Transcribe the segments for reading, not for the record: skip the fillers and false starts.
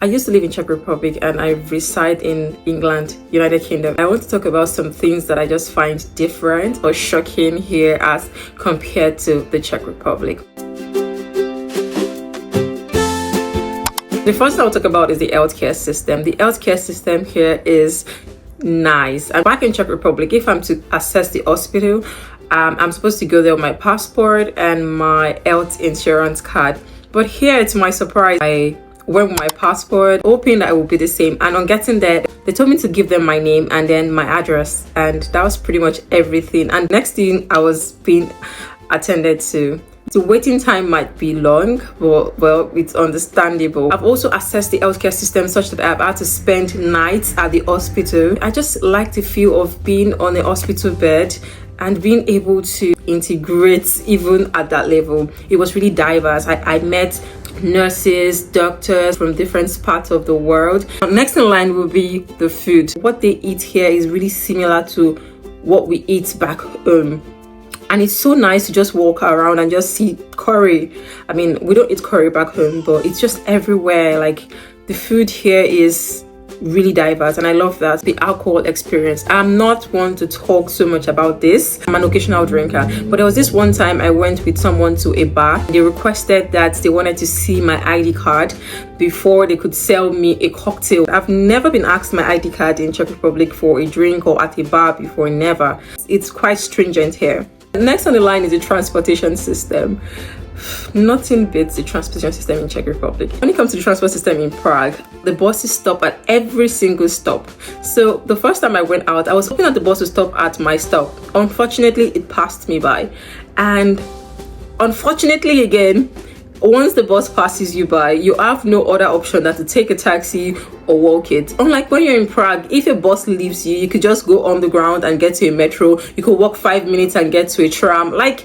I used to live in Czech Republic and I reside in England, United Kingdom. I want to talk about some things that I just find different or shocking here as compared to the Czech Republic. The first thing I'll talk about is the healthcare system. The healthcare system here is nice. And back in Czech Republic, if I'm to access the hospital, I'm supposed to go there with my passport and my health insurance card. But here, to my surprise, I went with my passport, hoping that it would be the same. And on getting there, they told me to give them my name and then my address. And that was pretty much everything. And next thing, I was being attended to. The waiting time might be long, but well, it's understandable. I've also accessed the healthcare system such that I've had to spend nights at the hospital. I just like the feel of being on a hospital bed and being able to integrate even at that level. It was really diverse. I met nurses, doctors from different parts of the world. Next in line will be the food. What they eat here is really similar to what we eat back home. And it's so nice to just walk around and just see curry. I mean, we don't eat curry back home, but it's just everywhere. Like, the food here is really diverse and I love that. The alcohol experience, I'm not one to talk so much about this. I'm an occasional drinker, but there was this one time I went with someone to a bar. They requested that they wanted to see my ID card before they could sell me a cocktail. I've never been asked my ID card in Czech Republic for a drink or at a bar before, never. It's quite stringent here. Next on the line is the transportation system. Nothing beats the transportation system in Czech Republic. When it comes to the transport system in Prague, the buses stop at every single stop. So the first time I went out, I was hoping that the bus would stop at my stop. Unfortunately, it passed me by. And unfortunately again, once the bus passes you by, you have no other option than to take a taxi or walk it. Unlike when you're in Prague, if a bus leaves you, you could just go on the ground and get to a metro. You could walk 5 minutes and get to a tram. Like,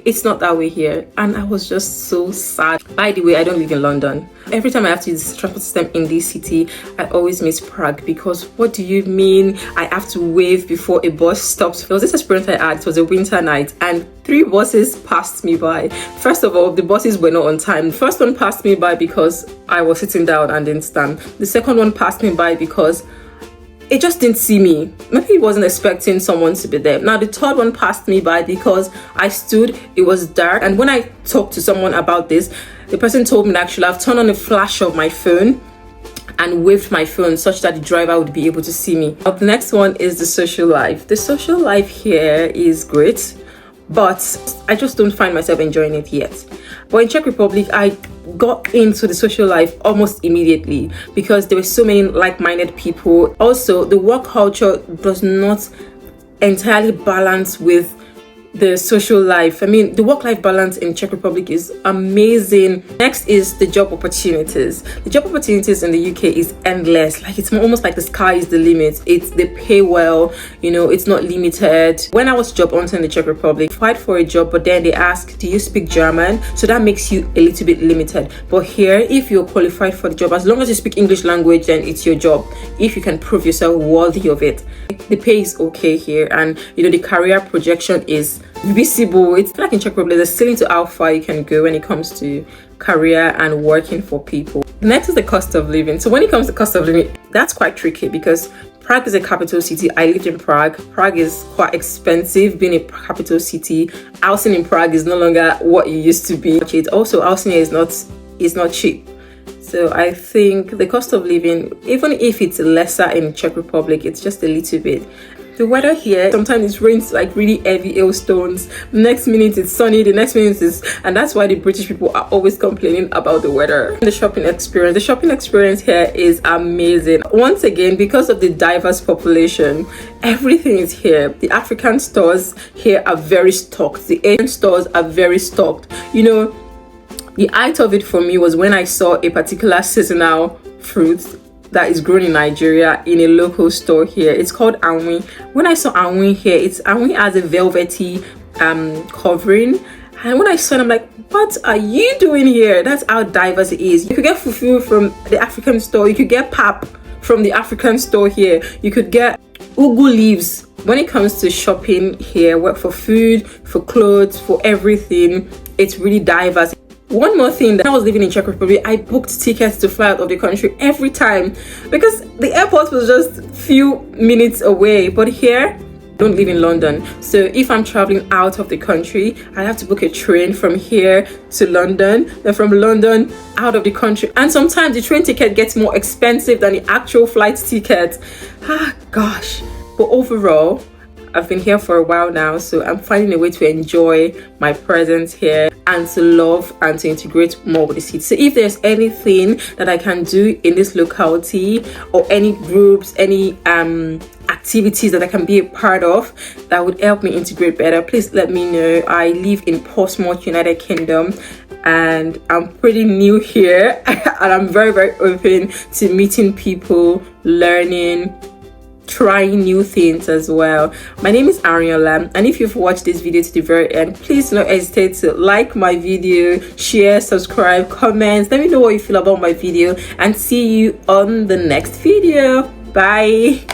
it's not that way here, and I was just so sad. By the way, I don't live in London. Every time I have to use the transport system in this city, I always miss Prague, because what do you mean I have to wave before a bus stops? There was this experience I had. It was a winter night and 3 buses passed me by. First of all, the buses were not on time. The first one passed me by because I was sitting down and didn't stand. The second one passed me by because it just didn't see me. Maybe it wasn't expecting someone to be there. Now the third one passed me by because I stood, it was dark, and when I talked to someone about this, the person told me that actually I've turned on the flash of my phone and waved my phone such that the driver would be able to see me. Up the next one is the social life. The social life here is great, but I just don't find myself enjoying it yet. But in Czech Republic, I got into the social life almost immediately because there were so many like-minded people. Also, the work culture does not entirely balance with the social life. I mean, the work-life balance in Czech Republic is amazing. Next is the job opportunities. The job opportunities in the UK is endless. Like, it's almost like the sky is the limit. They pay well, you know, it's not limited. When I was job hunting in the Czech Republic, I applied for a job, but then they asked, do you speak German? So that makes you a little bit limited. But here, if you're qualified for the job, as long as you speak English language, then it's your job. If you can prove yourself worthy of it. The pay is okay here, and you know, the career projection is visible. It's like in Czech Republic, there's a ceiling to how far you can go when it comes to career and working for people. Next is the cost of living. So when it comes to cost of living, that's quite tricky because Prague is a capital city. I lived in Prague. Prague is quite expensive being a capital city. Housing in Prague is no longer what it used to be. Also, housing here is not cheap. So I think the cost of living, even if it's lesser in Czech Republic, it's just a little bit. The weather here, sometimes it rains like really heavy hailstones. The next minute it's sunny, the next minute is, and that's why the British people are always complaining about the weather. The shopping experience here is amazing. Once again, because of the diverse population, everything is here. The African stores here are very stocked. The Asian stores are very stocked. You know, the height of it for me was when I saw a particular seasonal fruit that is grown in Nigeria in a local store here. It's called anwi. When I saw anwi here, anwi has a velvety covering, and when I saw it, I'm like, what are you doing here? That's how diverse it is. You could get fufu from the African store, you could get pap from the African store here, you could get ugu leaves. When it comes to shopping here, for food, for clothes, for everything, it's really diverse. One more thing, that I was living in Czech Republic, I booked tickets to fly out of the country every time because the airport was just few minutes away. But here, I don't live in London, so if I'm traveling out of the country, I have to book a train from here to London, then from London out of the country, and sometimes the train ticket gets more expensive than the actual flight ticket. Gosh. But overall, I've been here for a while now, so I'm finding a way to enjoy my presence here and to love and to integrate more with the city. So if there's anything that I can do in this locality, or any groups, any activities that I can be a part of that would help me integrate better, please let me know. I live in Portsmouth, United Kingdom, and I'm pretty new here and I'm very, very open to meeting people, learning, trying new things as well. My name is Aarinnola, and if you've watched this video to the very end, please do not hesitate to like my video, share, subscribe, comment. Let me know what you feel about my video, and see you on the next video. Bye.